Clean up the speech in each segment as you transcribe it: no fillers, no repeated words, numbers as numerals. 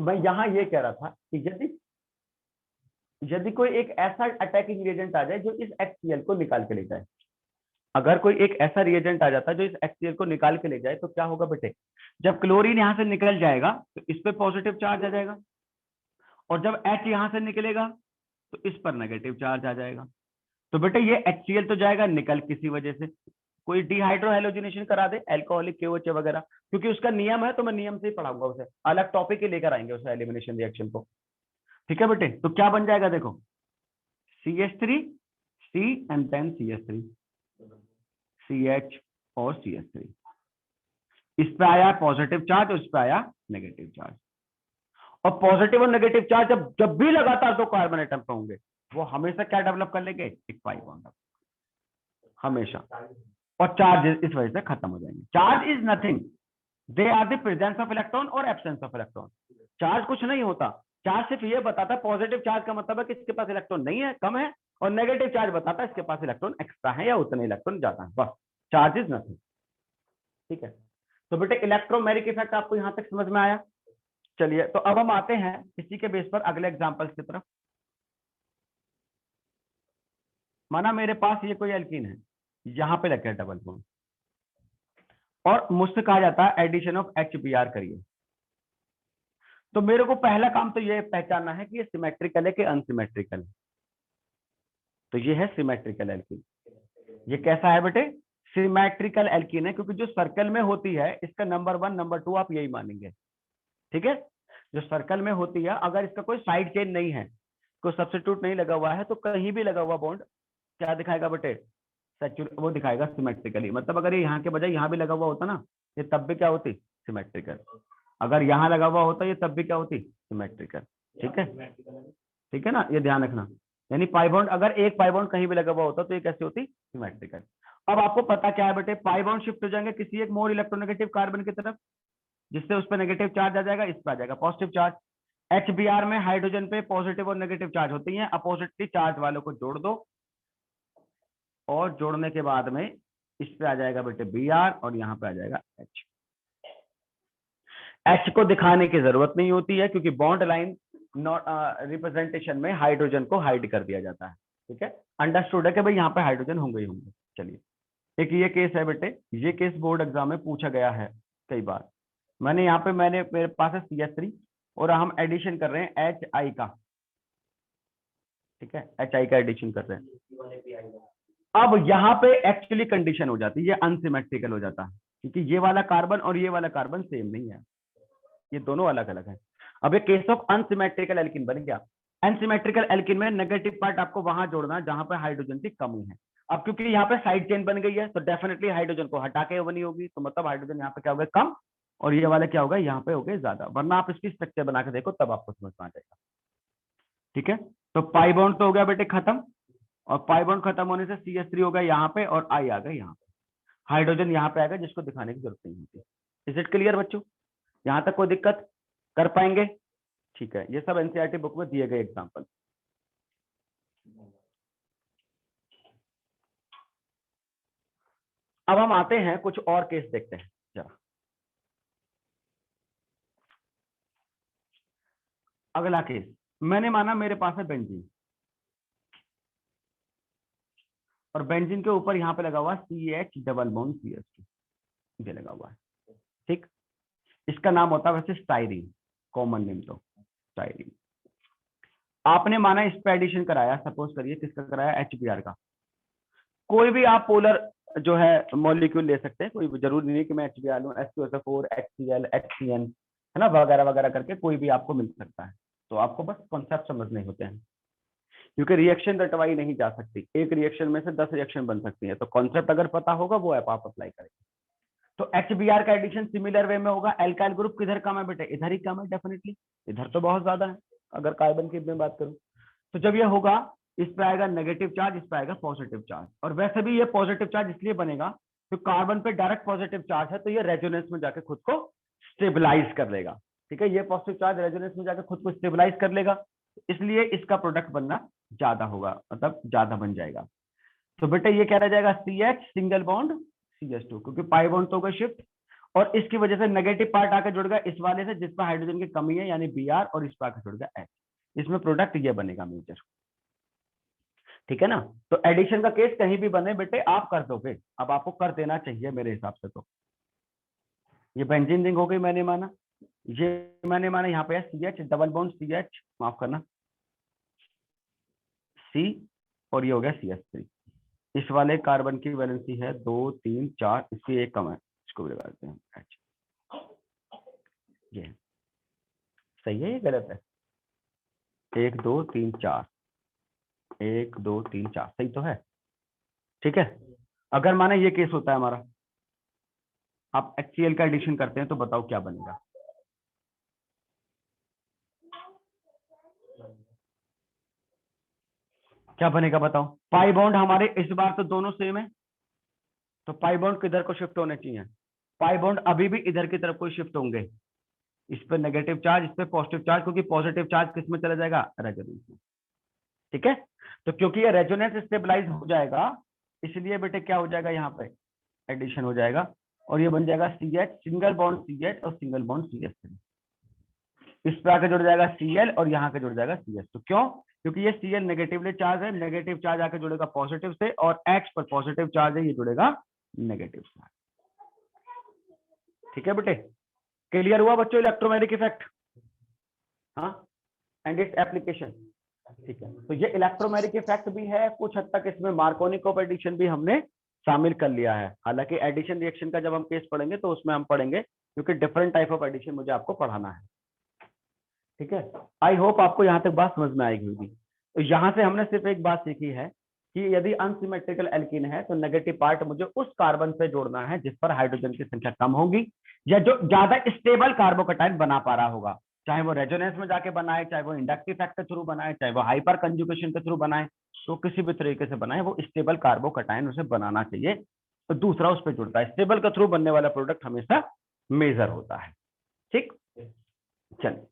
मैं यहाँ ये कह रहा था कि यदि यदि कोई एक ऐसा अटैकिंग रिएजेंट आ जाए जो इस HCl को निकाल के ले जाए, अगर कोई एक ऐसा रिएजेंट आ जाता है जो इस HCl को निकाल के ले जाए, तो क्या होगा बेटे, जब क्लोरीन यहां से निकल जाएगा तो इस पे पॉजिटिव चार्ज आ जाएगा, और जब H यहां से निकलेगा तो इस पर नेगेटिव चार्ज आ जाएगा। तो बेटे ये HCl तो जाएगा निकल किसी वजह से, कोई डिहाइड्रो हेलोजिनेशन करा दे, अल्कोहलिक KOH वगैरह, क्योंकि उसका नियम है, तो मैं नियम से ही पढ़ाऊंगा उसे, अलग टॉपिक ही लेकर आएंगे उसे एलिमिनेशन रिएक्शन को। ठीक है बेटे, तो क्या बन जाएगा देखो, CH3 C and then CH3 CH और CH3, इस पे आया पॉजिटिव चार्ज, उस पे आया नेगेटिव चार्ज। और पॉजिटिव और नेगेटिव चार्ज जब जब भी लगातार दो कार्बन एटम पे होंगे, वो हमेशा क्या डेवलप कर लेंगे, एक पाई बॉन्ड हमेशा, और चार्ज इस वजह से खत्म हो जाएंगे। Charge is nothing, they are the presence of electron और एब्सेंस ऑफ इलेक्ट्रॉन। चार्ज कुछ नहीं होता, चार्ज सिर्फ ये बताता है, पॉजिटिव चार्ज का मतलब है कि इसके पास इलेक्ट्रॉन नहीं है, कम है, और नेगेटिव चार्ज बताता है इसके पास इलेक्ट्रॉन एक्स्ट्रा है या उतने इलेक्ट्रॉन ज्यादा है, बस। Charge is nothing. ठीक है, तो बेटे इलेक्ट्रोमेरिक इफेक्ट आपको यहां तक समझ में आया। चलिए, तो अब हम आते हैं इसी के बेस पर अगले एग्जांपल्स की तरफ। माना मेरे पास ये कोई एल्कीन है, यहां पे लगे डबल बॉन्ड, और मुझसे कहा जाता है एडिशन ऑफ HBr करिए। तो मेरे को पहला काम तो ये पहचानना है कि ये सिमेट्रिकल है कि अनसिमेट्रिकल है। तो ये है सिमेट्रिकल एल्कीन। ये कैसा है बेटे, सिमेट्रिकल एल्कीन है, क्योंकि जो सर्कल में होती है इसका नंबर 1 नंबर 2 आप यही मानेंगे। ठीक है, जो सर्कल में होती है, अगर इसका कोई साइड चेन नहीं है, कोई सब्स्टिट्यूट नहीं लगा हुआ है, तो कहीं भी लगा हुआ बॉन्ड क्या दिखाएगा बेटे, वो दिखाएगा सिमेट्रिकली। मतलब अगर ये यहाँ के बजाय यहाँ भी लगा हुआ होता ना, ये तब भी क्या होती, सिमेट्रिकल। अगर यहाँ लगा हुआ होता ये तब भी क्या होती, सिमेट्रिकल। ठीक है, ठीक है ना, ये ध्यान रखना। यानी पाई बॉन्ड, अगर एक पाई बॉन्ड कहीं भी लगा हुआ होता तो ये कैसी होती, सिमेट्रिकल। अब आपको पता क्या है बेटे, पाई बॉन्ड शिफ्ट हो जाएंगे किसी एक मोर इलेक्ट्रोनेगेटिव कार्बन की तरफ, जिससे उस पर नेगेटिव चार्ज आ जाएगा, इस पर आ जाएगा पॉजिटिव चार्ज। HBr में हाइड्रोजन पे पॉजिटिव और नेगेटिव चार्ज होती हैं, अपोजिटली चार्ज वालों को जोड़ दो, और जोड़ने के बाद में इस पे आ जाएगा बेटे Br, और यहाँ पे आ जाएगा H। H को दिखाने की जरूरत नहीं होती है, क्योंकि बॉन्ड लाइन नॉट रिप्रेजेंटेशन में हाइड्रोजन को हाइड कर दिया जाता है। ठीक है, अंडरस्टूड है कि भाई यहाँ पे हाइड्रोजन होंगे ही होंगे। चलिए, एक ये केस है बेटे, ये केस बोर्ड एग्जाम में पूछा गया है कई बार। मैंने यहाँ पे मेरे पास है CH3, और हम एडिशन कर रहे हैं HI का। ठीक है, HI का एडिशन कर रहे हैं। अब यहाँ पे एक्चुअली कंडीशन हो जाती है, ये अनसिमेट्रिकल हो जाता है, क्योंकि ये वाला कार्बन और ये वाला कार्बन सेम नहीं है, ये दोनों अलग अलग है। अब ये केस ऑफ अनसिमेट्रिकल एल्कीन बन गया। अनसिमेट्रिकल एल्कीन में नेगेटिव पार्ट आपको वहां जोड़ना है जहां पे हाइड्रोजन की कमी है। अब क्योंकि यहाँ पे साइड चेन बन गई है, तो डेफिनेटली हाइड्रोजन को हटा के बनी होगी, तो मतलब हाइड्रोजन यहाँ पे क्या होगा, कम, और ये वाला क्या होगा, यहाँ पे हो गया ज्यादा। वरना आप इसकी स्ट्रक्चर बना के देखो, तब आपको समझ में आ जाएगा। ठीक है, तो पाई बॉन्ड तो हो गया बेटे खत्म, और पाई बॉन्ड खत्म होने से CH3 हो गया यहाँ पे, और I आ गया यहाँ पे, हाइड्रोजन यहाँ पे आएगा, जिसको दिखाने की जरूरत नहीं होती। इज इट क्लियर बच्चों, यहाँ तक कोई दिक्कत कर पाएंगे? ठीक है, ये सब NCERT बुक में दिए गए एग्जाम्पल। अब हम आते हैं कुछ और केस देखते हैं जरा। अगला केस, मैंने माना मेरे पास है बेंजीन, और बेंजीन के ऊपर यहाँ पे लगा हुआ CH डबल बॉन्ड CH2, ये लगा हुआ है। ठीक, इसका नाम होता है वैसे स्टाइरीन, कॉमन नेम तो स्टाइरीन। आपने माना इस पे एडिशन कराया, सपोज करिए किसका कराया, HBr का। कोई भी आप पोलर जो है मॉलिक्यूल ले सकते हैं, कोई जरूरी नहीं कि मैं HBr लूं, H2SO4 HCl HCN है ना, वगैरह वगैरह करके कोई भी आपको मिल सकता है। तो आपको बस कॉन्सेप्ट समझने होते हैं, क्योंकि रिएक्शन रटवाई नहीं जा सकती, एक रिएक्शन में से 10 रिएक्शन बन सकती है। तो कॉन्सेप्ट अगर पता होगा वो आप अप्लाई करेंगे। तो HBr का एडिशन सिमिलर वे में होगा। एल्काइल ग्रुप किधर कम है बेटे, इधर ही कम है डेफिनेटली, इधर तो बहुत ज्यादा है अगर कार्बन की मैं बात करूं। तो जब ये होगा, इस पे आएगा नेगेटिव चार्ज, इस पे आएगा पॉजिटिव चार्ज। और वैसे भी ये पॉजिटिव चार्ज इसलिए बनेगा तो कार्बन पे डायरेक्ट पॉजिटिव चार्ज है, तो ये रेजोनेंस में जाके खुद को स्टेबलाइज कर लेगा। ठीक है, ये पॉजिटिव चार्ज रेजोनेंस में जाकर खुद को स्टेबलाइज कर लेगा, इसलिए इसका प्रोडक्ट बनना ज्यादा होगा, मतलब ज्यादा बन जाएगा। तो बेटे ये क्या रह जाएगा, CH सिंगल बॉन्ड CH2, क्योंकि पाई बॉन्ड तो होगा शिफ्ट, और इसकी वजह से नेगेटिव पार्ट आकर जुड़ गया इस वाले से जिस पर हाइड्रोजन की कमी है यानी Br, और इस पर आकर जुड़ गया H। इसमें प्रोडक्ट ये बनेगा मेजर। ठीक है ना। तो एडिशन का केस कहीं भी बने बेटे आप कर दोगे, अब आपको कर देना चाहिए मेरे हिसाब से। तो ये बेंजीन रिंग हो गई, मैंने माना, ये मैंने माना, यहाँ पे CH डबल बॉन्ड CH, माफ करना C, और ये हो गया CH3। इस वाले कार्बन की वैलेंसी है 2 3 4, इसकी एक कम है, इसको भी लगा देते हैं H। ये सही है, ये गलत है? 1 2 3 4, 1 2 3 4 सही तो है। ठीक है, अगर माना ये केस होता है हमारा, आप HCl का एडिशन करते हैं तो बताओ क्या बनेगा। क्या बनेगा बताओ। पाई बॉन्ड हमारे इस बार तो दोनों सेम है, तो पाई बॉन्ड किधर को शिफ्ट होने चाहिए? पाई बॉन्ड अभी भी इधर की तरफ को शिफ्ट होंगे, इस पे नेगेटिव चार्ज, इस पे पॉजिटिव चार्ज, क्योंकि पॉजिटिव चार्ज किस में चला जाएगा? रेजोनेंस में। ठीक है, तो क्योंकि ये रेजोनेंस स्टेबलाइज हो जाएगा, इसलिए बेटे क्या हो जाएगा, यहाँ पे एडिशन हो जाएगा, और ये बन जाएगा CH, सिंगल बॉन्ड CH और सिंगल बॉन्ड CH3। इस पे आके जुड़ जाएगा Cl और यहाँ के जुड़ जाएगा CH। तो क्यों? क्योंकि ये Cl नेगेटिवली चार्ज है, नेगेटिव चार्ज आके जुड़ेगा पॉजिटिव से, और H पर पॉजिटिव चार्ज है, ये जुड़ेगा नेगेटिव से। ठीक है बेटे, क्लियर हुआ बच्चों इलेक्ट्रोमैग्नेटिक इफेक्ट? हाँ, एंड इट्स एप्लीकेशन। ठीक है, तो ये इलेक्ट्रोमैग्नेटिक इफेक्ट भी है, कुछ हद तक इसमें मार्कोनिक एडिशन भी हमने शामिल कर लिया है। हालांकि एडिशन रिएक्शन का जब हम केस पढ़ेंगे तो उसमें हम पढ़ेंगे, क्योंकि डिफरेंट टाइप ऑफ एडिशन मुझे आपको पढ़ाना है। ठीक है, आई होप आपको यहाँ तक बात समझ में आएगी होगी। तो यहाँ से हमने सिर्फ एक बात सीखी है कि यदि अनसिमेट्रिकल एल्कीन है तो नेगेटिव पार्ट मुझे उस कार्बन से जोड़ना है जिस पर हाइड्रोजन की संख्या कम होगी, या जो ज्यादा स्टेबल कार्बोकटाइन बना पा रहा होगा, चाहे वो रेजोनेंस में जाके बनाए, चाहे वो इंडक्टिव इफेक्ट के थ्रू बनाए, चाहे वो हाइपर कंजुगेशन के थ्रू बनाए, तो किसी भी तरीके से बनाए वो स्टेबल कार्बोकटाइन उसे बनाना चाहिए। तो दूसरा उस पर जुड़ता है, स्टेबल के थ्रू बनने वाला प्रोडक्ट हमेशा मेजर होता है। ठीक, चलिए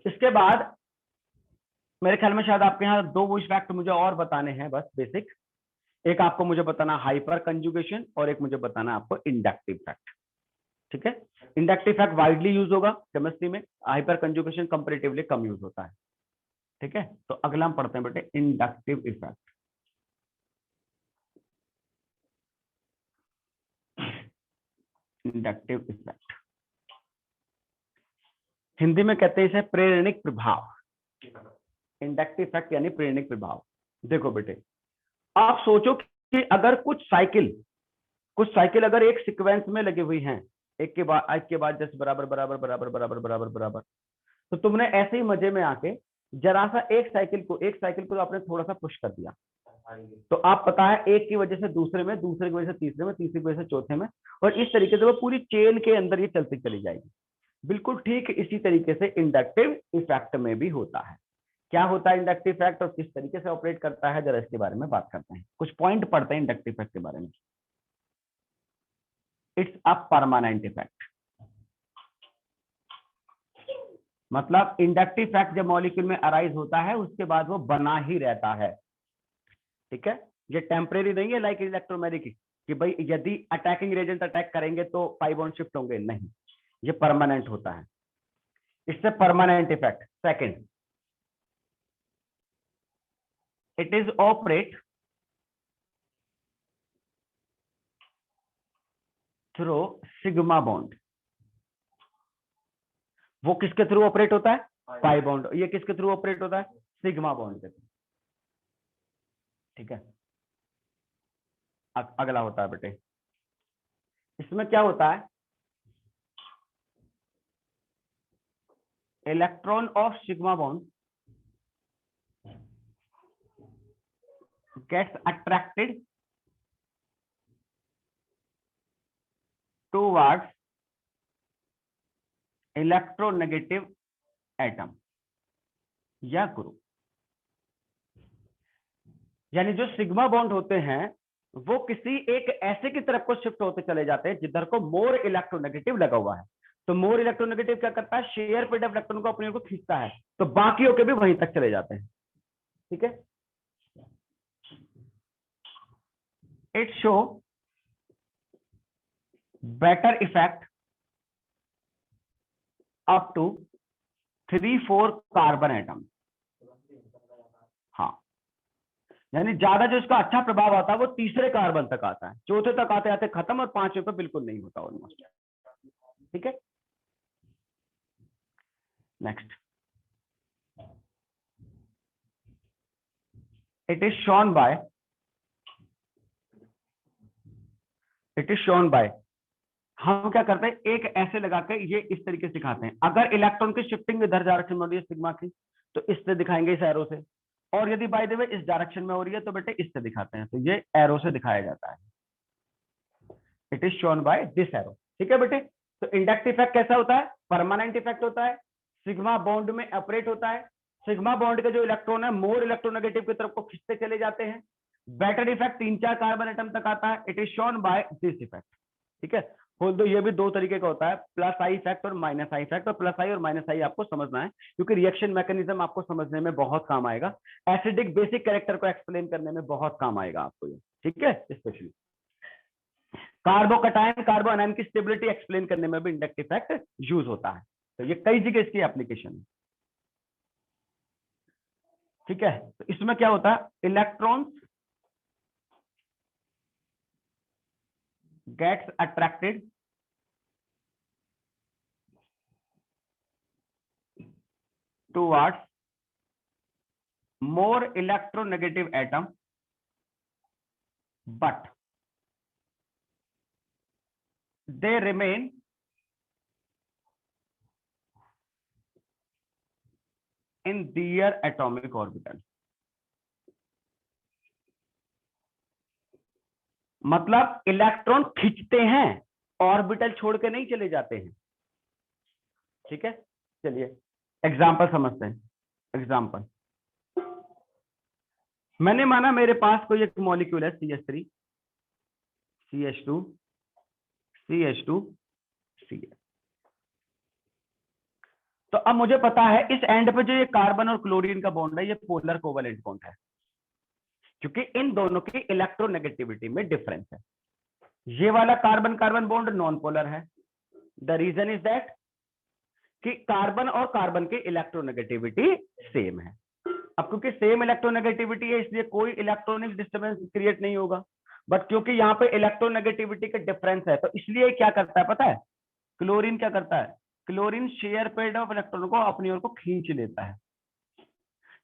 इसके बाद मेरे ख्याल में शायद आपके यहाँ दो वो फैक्ट मुझे और बताने हैं बस बेसिक। एक आपको मुझे बताना हाइपर कंजुगेशन, और एक मुझे बताना आपको इंडक्टिव फैक्ट। ठीक है, इंडक्टिव फैक्ट वाइडली यूज होगा केमिस्ट्री में, हाइपर कंजुगेशन कंपैरेटिवली कम यूज होता है। ठीक है, तो अगला हम पढ़ते हैं बेटे inductive effect. Inductive effect Hindi में कहते हैं इसे प्रेरणिक प्रभाव। इंडक्टिव इफेक्ट यानी प्रेरणिक प्रभाव। देखो बेटे, आप सोचो कि अगर कुछ साइकिल अगर एक सीक्वेंस में लगी हुई हैं, एक के बाद जैसे बराबर बराबर बराबर बराबर बराबर बराबर, तो तुमने ऐसे ही मजे में आके जरा सा एक साइकिल को आपने थोड़ा सा पुश कर दिया, तो आप पता है एक की वजह से दूसरे में, दूसरे की वजह से तीसरे में, तीसरे की वजह से चौथे में, और इस तरीके से वो पूरी चेन के अंदर ये चलती चली जाएगी। बिल्कुल ठीक इसी तरीके से इंडक्टिव इफेक्ट में भी होता है। क्या होता है इंडक्टिव इफेक्ट और किस तरीके से ऑपरेट करता है, जरा इसके बारे में बात करते हैं। कुछ पॉइंट पढ़ते हैं इंडक्टिव इफेक्ट के बारे में। इट्स अ परमानेंट इफेक्ट, मतलब इंडक्टिव इफेक्ट जब मॉलिक्यूल में अराइज होता है उसके बाद वो बना ही रहता है। ठीक है, ये टेम्परेरी नहीं है लाइक इलेक्ट्रोमैग्नेटिक कि भाई यदि अटैकिंग एजेंट अटैक करेंगे तो पाई बॉन्ड शिफ्ट होंगे, नहीं, ये परमानेंट होता है। इससे permanent effect. Second, it is operate through sigma bond. वो किसके थ्रू ऑपरेट होता है? Pi bond. ये किसके थ्रू ऑपरेट होता है? सिग्मा बॉन्ड के थ्रू। ठीक है, अगला होता है बेटे, इसमें क्या होता है, electron of sigma bond gets attracted towards electronegative atom या ग्रुप। यानी जो सिग्मा बॉन्ड होते हैं वो किसी एक ऐसे की तरफ को शिफ्ट होते चले जाते हैं जिधर को मोर इलेक्ट्रोनेगेटिव लगा हुआ है। तो मोर इलेक्ट्रोनेगेटिव क्या करता है, शेयर पेड ऑफ इलेक्ट्रॉन को अपने को खींचता है, तो बाकियों के भी वहीं तक चले जाते हैं। ठीक है, it show better effect up to 3-4 carbon atom. हाँ, यानी ज्यादा जो इसका अच्छा प्रभाव आता है वो तीसरे कार्बन तक आता है, चौथे तक आते आते खत्म, और पांचवें पे बिल्कुल नहीं होता ऑलमोस्ट। ठीक है, next, it is shown by हम क्या करते हैं, एक ऐसे लगा के ये इस तरीके से दिखाते हैं। अगर इलेक्ट्रॉन की शिफ्टिंग इधर डायरेक्शन में हो रही है सिग्मा की, तो इससे दिखाएंगे, इस एरो से। और यदि बाय द वे इस डायरेक्शन में हो रही है तो बेटे इससे दिखाते हैं, तो ये एरो से दिखाया जाता है। It is shown by this arrow. ठीक है बेटे, तो इंडक्टिव इफेक्ट कैसा होता है, परमानेंट इफेक्ट होता है, सिग्मा बॉन्ड में ऑपरेट होता है, सिग्मा बॉन्ड के जो इलेक्ट्रॉन है मोर इलेक्ट्रोनेगेटिव की तरफ को खींचते चले जाते हैं। बेटर इफेक्ट 3-4 कार्बन एटम तक आता है। It is shown by this effect. ठीक है, खोल दो, ये भी दो तरीके का होता है, प्लस आई इफेक्ट और माइनस आई इफेक्ट। और प्लस आई और माइनस आई आपको समझना है, क्योंकि रिएक्शन मैकेनिज्म आपको समझने में बहुत काम आएगा, एसिडिक बेसिक कैरेक्टर को एक्सप्लेन करने में बहुत काम आएगा आपको ये। ठीक है, स्पेशली कार्बोकटायन कार्बो आयन की स्टेबिलिटी एक्सप्लेन करने में भी इंडक्टिव इफेक्ट यूज होता है। तो ये कई जगह इसकी एप्लीकेशन है। ठीक है, तो इसमें क्या होता है, electrons gets attracted towards more electronegative atom, but they remain in their atomic orbital। मतलब इलेक्ट्रॉन खींचते हैं, ऑर्बिटल छोड़ के नहीं चले जाते हैं। ठीक है, चलिए एग्जाम्पल समझते हैं। एग्जाम्पल, मैंने माना मेरे पास कोई एक मॉलिक्यूल है CH3 CH2 CH2 CH। तो अब मुझे पता है इस एंड पे जो ये कार्बन और क्लोरीन का बॉन्ड है ये पोलर कोवेलेंट बॉन्ड है, क्योंकि इन दोनों की इलेक्ट्रोनेगेटिविटी में डिफरेंस है। ये वाला carbon carbon bond non polar है। द रीजन इज दैट कि कार्बन और कार्बन की इलेक्ट्रोनेगेटिविटी सेम है। अब क्योंकि सेम इलेक्ट्रोनेगेटिविटी है इसलिए कोई इलेक्ट्रॉनिक डिस्टर्बेंस क्रिएट नहीं होगा, बट क्योंकि यहाँ पे इलेक्ट्रोनेगेटिविटी का डिफरेंस है तो इसलिए क्या करता है पता है, क्लोरीन क्या करता है, chlorine share paid of electron को अपनी ओर को खींच लेता है।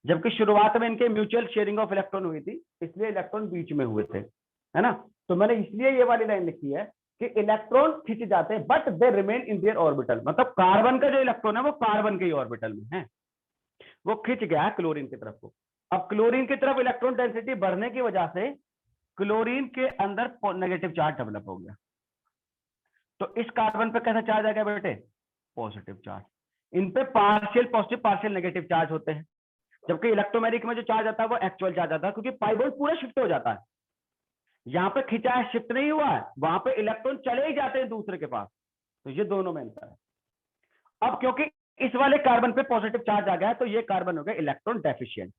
जबकि शुरुआत में इनके म्यूचुअल शेयरिंग ऑफ इलेक्ट्रॉन हुई थी, इसलिए इलेक्ट्रॉन बीच में हुए थे, है ना। तो मैंने इसलिए ये वाली लाइन लिखी है कि इलेक्ट्रॉन खींच जाते हैं but they remain in their orbital. मतलब कार्बन का जो इलेक्ट्रॉन है वो कार्बन के ही ऑर्बिटल में है, वो खींच गया है क्लोरीन की तरफ को। अब क्लोरीन की तरफ इलेक्ट्रॉन डेंसिटी बढ़ने की वजह से क्लोरीन के अंदर नेगेटिव चार्ज डेवलप हो गया। तो इस कार्बन पे कैसा चार्ज आ गया बेटे, पॉजिटिव चार्ज। इन पे partial positive partial negative charge होते हैं, जबकि इलेक्ट्रोमेरिक में जो चार्ज आता है वो एक्चुअल चार्ज आता है, क्योंकि पाई बॉन्ड पूरा शिफ्ट हो जाता है। यहाँ पे खींचा है, शिफ्ट नहीं हुआ है, वहां पे इलेक्ट्रॉन चले ही जाते हैं दूसरे के पास। तो ये दोनों में अंतर है। अब क्योंकि इस वाले कार्बन पे पॉजिटिव चार्ज आ गया है तो ये कार्बन हो गया इलेक्ट्रॉन डेफिशिएंट,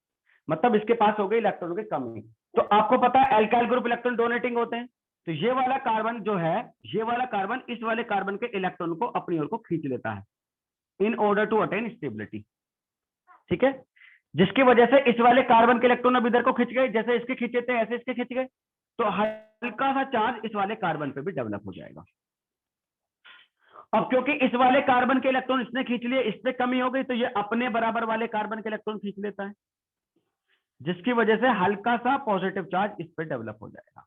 मतलब इसके पास हो गई इलेक्ट्रॉनों की कमी। तो आपको पता है एल्काइल ग्रुप इलेक्ट्रॉन डोनेटिंग होते हैं, तो ये वाला कार्बन जो है, ये वाला कार्बन इस वाले कार्बन के इलेक्ट्रॉन को अपनी ओर को खींच लेता है in order to attain stability. ठीक है, जिसकी वजह से इस वाले कार्बन के इलेक्ट्रॉन अब इधर को खींच गए, जैसे इसके खींचे थे ऐसे इसके खींच गए, तो हल्का सा चार्ज इस वाले कार्बन पे भी डेवलप हो जाएगा। अब क्योंकि इस वाले कार्बन के इलेक्ट्रॉन इसने खींच लिए, इस पे कमी हो गई, तो ये अपने बराबर वाले कार्बन के इलेक्ट्रॉन खींच लेता है, जिसकी वजह से हल्का सा पॉजिटिव चार्ज इस पे डेवलप हो जाएगा।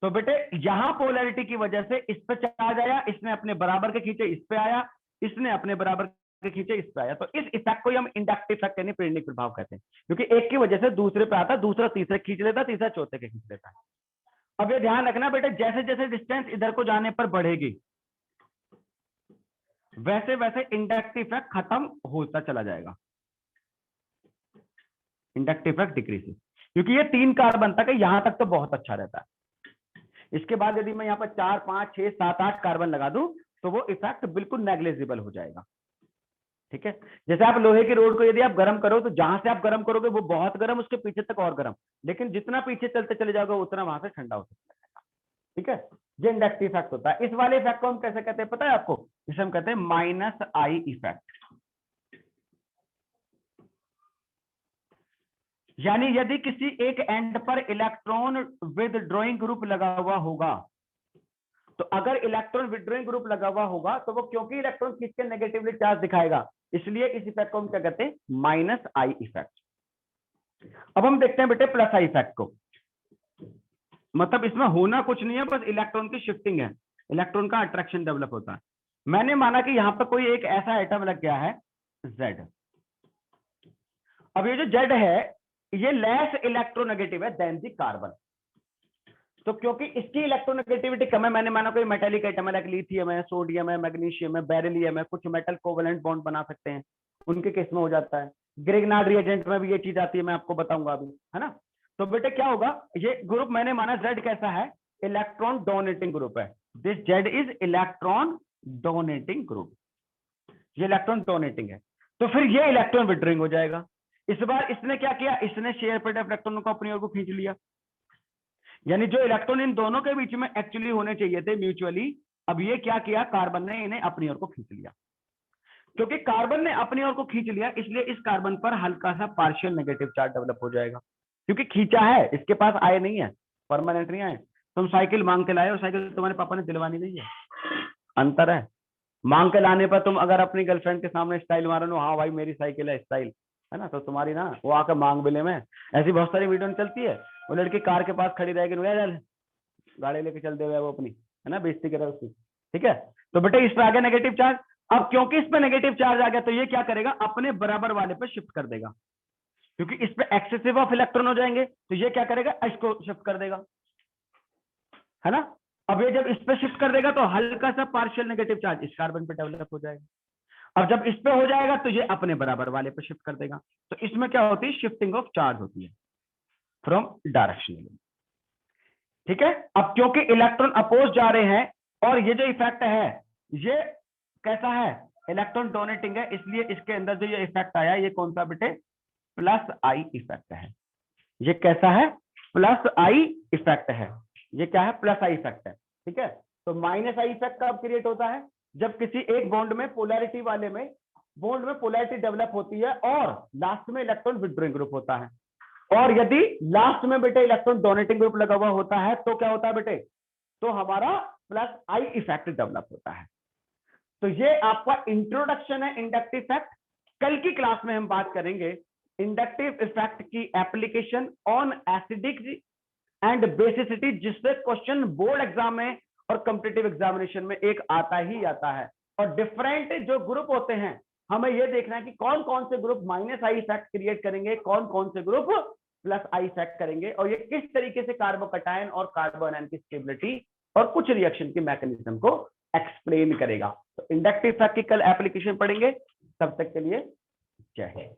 तो बेटे यहां पोलैरिटी की वजह से इस पे चार्ज आया, इसने अपने बराबर के खींचे, इस पे आया, इसने अपने बराबर के खींचे, इस पे आया। तो इस इफेक्ट को हम इंडक्टिव इफेक्ट यानी प्रेरणिक प्रभाव कहते हैं, क्योंकि एक की वजह से दूसरे पे आता, दूसरा तीसरे खींच लेता, तीसरा चौथे के खींच लेता है। अब ये ध्यान रखना बेटे, जैसे जैसे डिस्टेंस इधर को जाने पर बढ़ेगी वैसे वैसे इंडक्टिव इफेक्ट खत्म होता चला जाएगा, इंडक्टिव इफेक्ट डिक्रीज, क्योंकि ये 3 कार्बन तक है, यहां तक तो बहुत अच्छा रहता है। इसके बाद यदि मैं यहाँ पर 4 5 6 7 8 कार्बन लगा दूं तो वो इफेक्ट बिल्कुल नेग्लिजिबल हो जाएगा। ठीक है, जैसे आप लोहे की रोड को यदि आप गर्म करो तो जहां से आप गर्म करोगे वो बहुत गर्म, उसके पीछे तक और गर्म, लेकिन जितना पीछे चलते चले जाओगे उतना वहां से ठंडा होता जाएगा। ठीक है, ये इंडक्टिव इफेक्ट होता है। इस वाले इफेक्ट को हम कैसे कहते हैं पता है आपको? इसे हम कहते हैं माइनस आई इफेक्ट। यानी यदि किसी एक एंड पर इलेक्ट्रॉन विदड्रॉइंग ग्रुप लगा हुआ होगा, तो अगर इलेक्ट्रॉन विदड्रॉइंग ग्रुप लगा हुआ होगा तो वो क्योंकि इलेक्ट्रॉन खींच के नेगेटिवली चार्ज दिखाएगा, इसलिए इस इफेक्ट को हम क्या कहते हैं? Minus I effect. अब हम देखते हैं बेटे प्लस आई इफेक्ट को। मतलब इसमें होना कुछ नहीं है, बस इलेक्ट्रॉन की शिफ्टिंग है, इलेक्ट्रॉन का अट्रैक्शन डेवलप होता है। मैंने माना कि यहां पर कोई एक ऐसा एटम लग गया है Z। अब ये जो Z है ये लेस इलेक्ट्रोनेगेटिव है देन दी कार्बन। तो क्योंकि इसकी इलेक्ट्रोनेगेटिविटी कम है, मैंने माना कोई मेटेलिक एटम है, लाइक लिथियम है, सोडियम है, मैग्नीशियम है, बेरिलियम है, कुछ मेटल कोवेलेंट बॉन्ड बना सकते हैं, उनके केस में हो जाता है। ग्रिग्नार्ड रिएजेंट में भी ये चीज आती है, मैं आपको बताऊंगा अभी, है ना। तो बेटे क्या होगा, ये ग्रुप मैंने माना Z कैसा है? इलेक्ट्रॉन डोनेटिंग ग्रुप है। This Z is electron donating group, ये इलेक्ट्रॉन डोनेटिंग है। तो फिर ये इलेक्ट्रॉन विड्रॉइंग हो जाएगा। इस बार इसने क्या किया, इसने शेयर पेड ऑफ इलेक्ट्रॉनों को अपनी ओर को खींच लिया, यानी जो इलेक्ट्रॉन इन दोनों के बीच में एक्चुअली होने चाहिए थे म्यूचुअली, अब ये क्या किया, कार्बन ने इन्हें अपनी ओर को खींच लिया। क्योंकि कार्बन ने अपनी ओर को खींच लिया, इसलिए इस कार्बन पर हल्का सा पार्शियल नेगेटिव चार्ज डेवलप हो जाएगा, क्योंकि खींचा है, इसके पास आए नहीं है, परमानेंट नहीं आए। तुम साइकिल मांग के लाए और साइकिल तुम्हारे पापा ने दिलवानी नहीं है, अंतर है। मांग के लाने पर तुम अगर अपनी गर्लफ्रेंड के सामने स्टाइल मारो नो, हाँ भाई मेरी साइकिल है स्टाइल, है ना, तो तुम्हारी ना वो आकर मांग बिले में, ऐसी बहुत सारी वीडियो चलती है, वो लड़की कार के पास खड़ी रहेगी, गाड़ी लेके चल दे वो अपनी, है ना, बेइज्जती करे उसकी, ठीक है। तो बेटे इस पर आ गया नेगेटिव चार्ज। अब क्योंकि इस पे नेगेटिव चार्ज आ गया तो ये क्या करेगा, अपने बराबर वाले पे शिफ्ट कर देगा, क्योंकि इस पे एक्सेसिव ऑफ इलेक्ट्रॉन हो जाएंगे, तो ये क्या करेगा, इसको शिफ्ट कर देगा, है ना। अब ये जब इस पे शिफ्ट कर देगा तो हल्का सा पार्शियल नेगेटिव चार्ज इस कार्बन पे डेवलप हो जाएगा। अब जब इस पे हो जाएगा तो ये अपने बराबर वाले पे शिफ्ट कर देगा। तो इसमें क्या होती है, शिफ्टिंग ऑफ चार्ज होती है फ्रॉम डायरेक्शनली, ठीक है। अब क्योंकि इलेक्ट्रॉन अपोज जा रहे हैं और ये जो इफेक्ट है ये कैसा है, इलेक्ट्रॉन डोनेटिंग है, इसलिए इसके अंदर जो ये इफेक्ट आया ये कौन सा बेटे, प्लस आई इफेक्ट है। ये कैसा है, प्लस आई इफेक्ट है, ये क्या है, प्लस आई इफेक्ट है, ठीक है। तो माइनस आई इफेक्ट कब क्रिएट होता है, जब किसी एक बॉन्ड में पोलैरिटी वाले में बॉन्ड में पोलैरिटी डेवलप होती है और लास्ट में इलेक्ट्रॉन विथड्रॉइंग ग्रुप होता है। और यदि लास्ट में बेटे इलेक्ट्रॉन डोनेटिंग ग्रुप लगा हुआ होता है तो क्या होता है बेटे, तो हमारा प्लस आई इफेक्ट डेवलप होता है। तो ये आपका इंट्रोडक्शन है इंडक्टिव इफेक्ट। कल की क्लास में हम बात करेंगे इंडक्टिव इफेक्ट की application on acidic and basicity, जिससे क्वेश्चन बोर्ड एग्जाम में और कॉम्पिटिटिव एग्जामिनेशन में एक आता ही आता है। और डिफरेंट जो ग्रुप होते हैं हमें यह देखना है कि कौन कौन से group minus I effect create करेंगे, कौन कौन से ग्रुप प्लस आई इफेक्ट करेंगे, और ये किस तरीके से कार्बोकैटायन और कार्बोनायन की स्टेबिलिटी और कुछ रिएक्शन के मैकेनिज्म को एक्सप्लेन करेगा। तो इंडक्टिव इफेक्ट की कल एप्लीकेशन पढ़ेंगे। तब तक के लिए जय हिंद।